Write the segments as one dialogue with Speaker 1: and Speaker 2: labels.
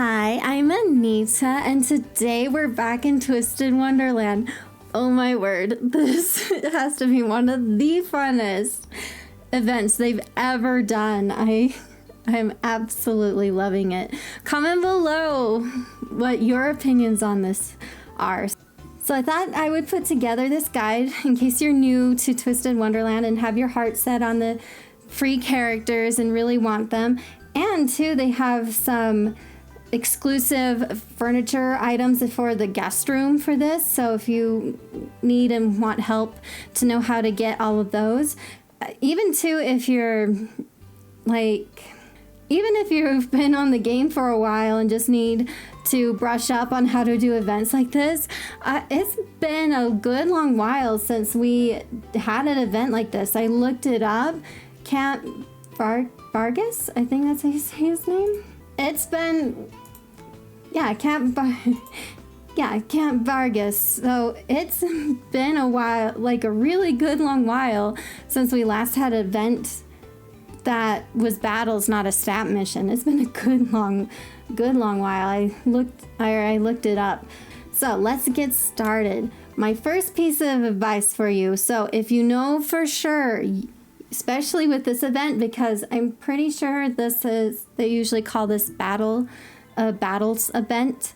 Speaker 1: Hi, I'm Anita, and today we're back in Twisted Wonderland. Oh my word, this has to be one of the funnest events they've ever done. I'm absolutely loving it. Comment below what your opinions on this are. So I thought I would put together this guide in case you're new to Twisted Wonderland and have your heart set on the free characters and really want them. And too, they have some exclusive furniture items for the guest room for this. So if you need and want help to know how to get all of those, even too, if you're even if you've been on the game for a while and just need to brush up on how to do events like this, it's been a good long while since we had an event like this. I looked it up. Camp Vargas, I think that's how you say his name. It's been, Camp Vargas. So it's been a while, like a really good long while since we last had an event that was battles, not a stat mission. It's been a good long while. I looked it up. So let's get started. My first piece of advice for you. So if you know for sure, especially with this event, because I'm pretty sure they usually call this battles event.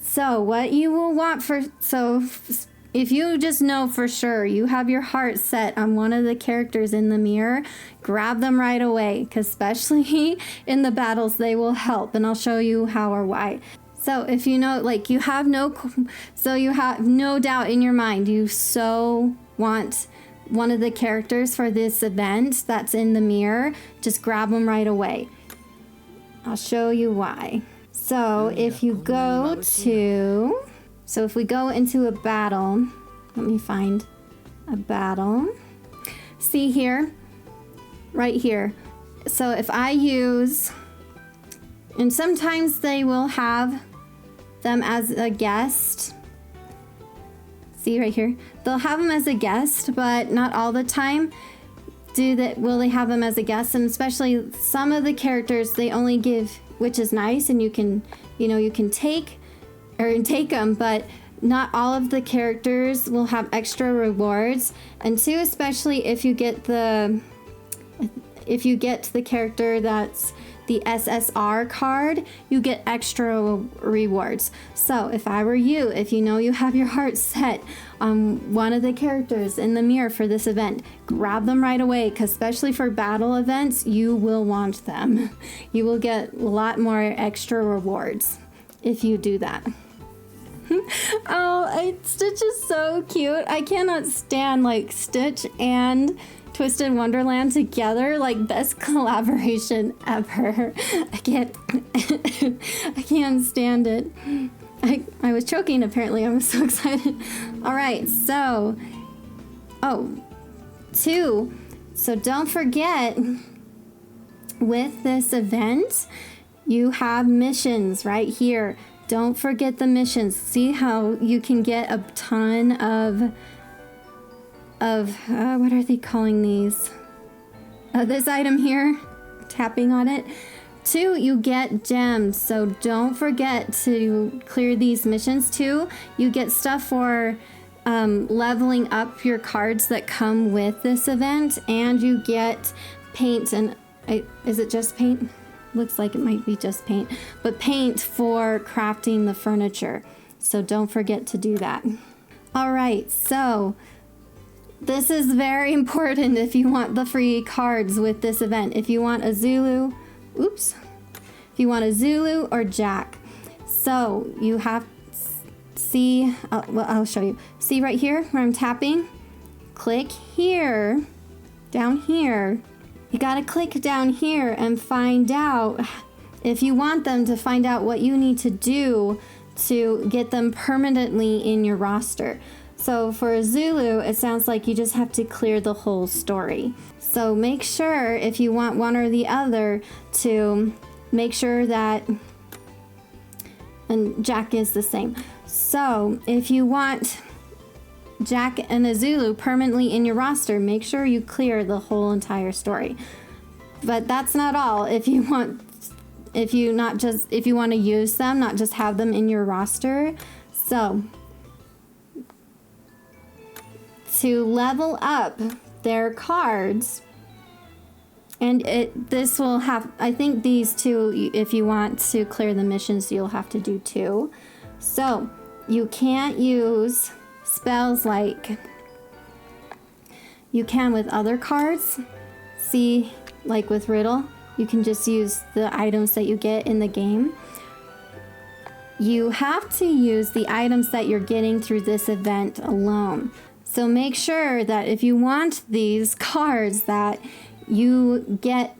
Speaker 1: So what you will want if you just know for sure, you have your heart set on one of the characters in the mirror, grab them right away, because especially in the battles, they will help, and I'll show you how or why. So if you know, you have no doubt in your mind, you so want one of the characters for this event that's in the mirror, just grab them right away. I'll show you why. So if we go into a battle, let me find a battle. See here, right here. So if I use, and sometimes they will have them as a guest. See right here, they'll have them as a guest, but not all the time will they have them as a guest. And especially some of the characters they only give, which is nice, and you can take them, but not all of the characters will have extra rewards. And two, especially if you get the character that's the SSR card, you get extra rewards. So if I were you, if you know you have your heart set on one of the characters in the mirror for this event, grab them right away, because especially for battle events, you will want them. You will get a lot more extra rewards if you do that. Stitch is so cute. I cannot stand Stitch and Twisted Wonderland together, best collaboration ever. I can't stand it. I was choking apparently. I was so excited. All right, so so don't forget, with this event you have missions right here. Don't forget the missions. See how you can get a ton of what are they calling these? This item here, tapping on it. Two, you get gems. So don't forget to clear these missions. Two, you get stuff for leveling up your cards that come with this event, and you get paint. And is it just paint? Looks like it might be just paint, but paint for crafting the furniture. So don't forget to do that. All right, so this is very important if you want the free cards with this event. If you want a Zulu or Jack. So you have, I'll show you. See right here where I'm tapping? Click here, down here. You gotta click down here and find out, if you want them, to find out what you need to do to get them permanently in your roster. So for a Zulu, it sounds like you just have to clear the whole story. So make sure, if you want one or the other, to make sure that, and Jack is the same. So if you want Jack and a Zulu permanently in your roster, make sure you clear the whole entire story. But that's not all. If you want if you want to use them, not just have them in your roster. So to level up their cards, and this will have, I think these two, if you want to clear the missions, you'll have to do 2. So you can't use spells like you can with other cards. See, like with Riddle, you can just use the items that you get in the game. You have to use the items that you're getting through this event alone. So make sure that if you want these cards, that you get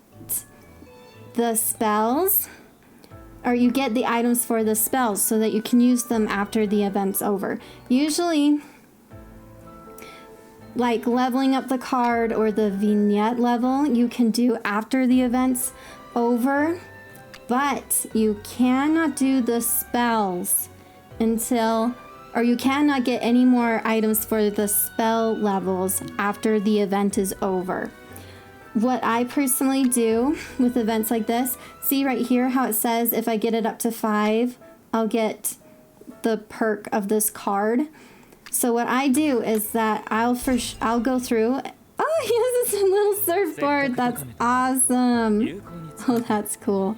Speaker 1: the spells, or you get the items for the spells so that you can use them after the event's over. Usually, like leveling up the card or the vignette level, you can do after the event's over, but you cannot do the spells until, or you cannot get any more items for the spell levels after the event is over. What I personally do with events like this, see right here how it says if I get it up to 5, I'll get the perk of this card. So what I do is that I'll go through. Oh, he has this little surfboard. That's awesome. Oh, that's cool.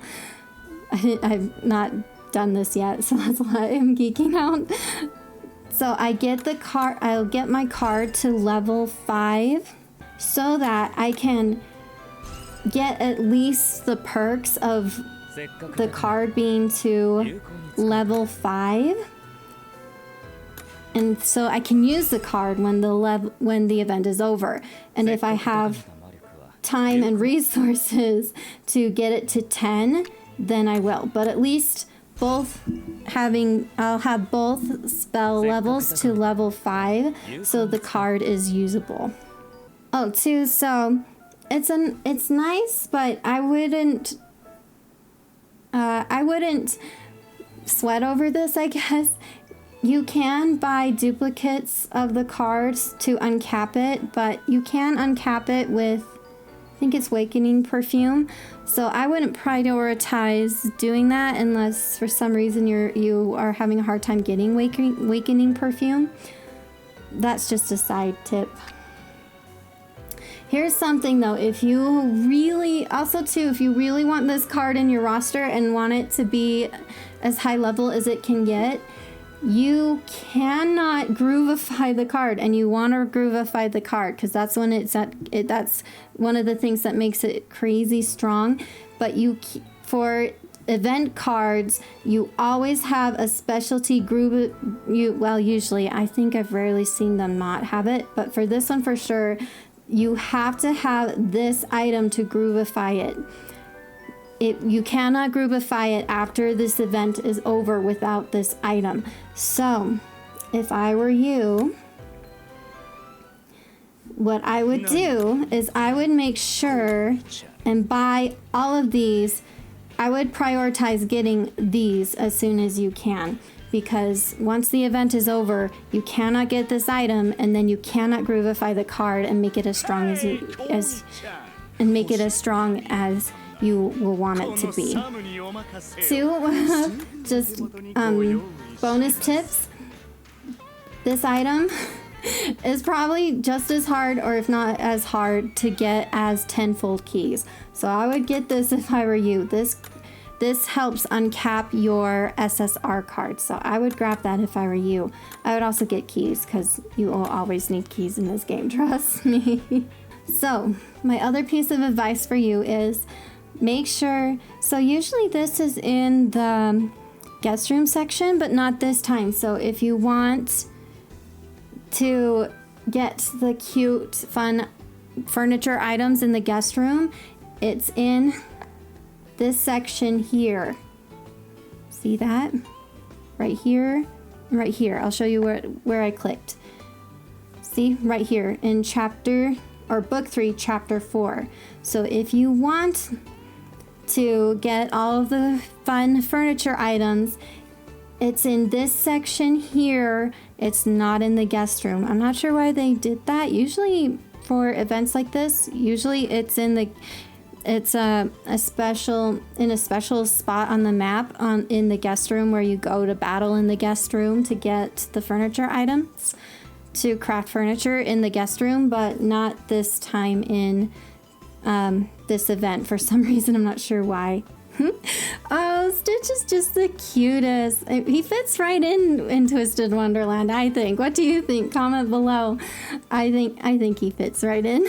Speaker 1: I've not done this yet, so that's why I'm geeking out. So I get the card. I'll get my card to level 5. So that I can get at least the perks of the card being to level 5. And so I can use the card when the event is over. And if I have time and resources to get it to 10, then I will. But at least I'll have both spell levels to level 5, so the card is usable. Oh, too, so it's nice, but I wouldn't sweat over this, I guess. You can buy duplicates of the cards to uncap it, but you can uncap it with, I think it's Awakening Perfume. So I wouldn't prioritize doing that unless for some reason you are having a hard time getting Awakening Perfume. That's just a side tip. Here's something though, if you really want this card in your roster and want it to be as high level as it can get, you cannot groovify the card, and you want to groovify the card because that's when that's one of the things that makes it crazy strong. But for event cards, you always have a specialty groove. Usually, I think I've rarely seen them not have it, but for this one for sure, you have to have this item to groovify it. You cannot groovify it after this event is over without this item. So, if I were you, what I would do is I would make sure and buy all of these. I would prioritize getting these as soon as you can, because once the event is over, you cannot get this item, and then you cannot groovify the card and make it as strong as you will want it to be. 2, just bonus tips. This item is probably just as hard, or if not as hard, to get as tenfold keys. So I would get this if I were you. This helps uncap your SSR card. So I would grab that if I were you. I would also get keys because you will always need keys in this game, trust me. So my other piece of advice for you is make sure, so usually this is in the guest room section, but not this time. So if you want to get the cute, fun furniture items in the guest room, it's in this section here. See that? Right here, right here. I'll show you where I clicked. See, right here in book 3, chapter 4. So if you want to get all of the fun furniture items, it's in this section here. It's not in the guest room. I'm not sure why they did that. Usually for events like this, usually it's in It's a special spot on the map in the guest room where you go to battle in the guest room to get the furniture items to craft furniture in the guest room, but not this time in this event for some reason. I'm not sure why. Oh, Stitch is just the cutest. He fits right in Twisted Wonderland, I think. What do you think? Comment below. I think he fits right in.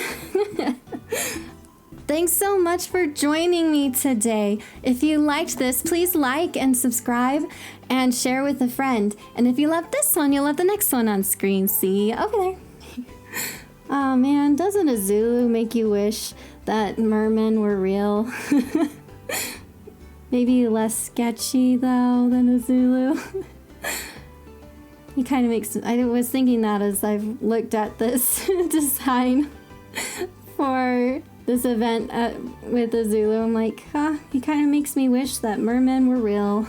Speaker 1: Thanks so much for joining me today. If you liked this, please like and subscribe and share with a friend. And if you love this one, you'll love the next one on screen. See over there. Oh man, doesn't a Zulu make you wish that mermen were real? Maybe less sketchy though than a Zulu. He kind of makes, I was thinking that as I've looked at this design for this event with a Zulu. I'm like, he kind of makes me wish that mermen were real.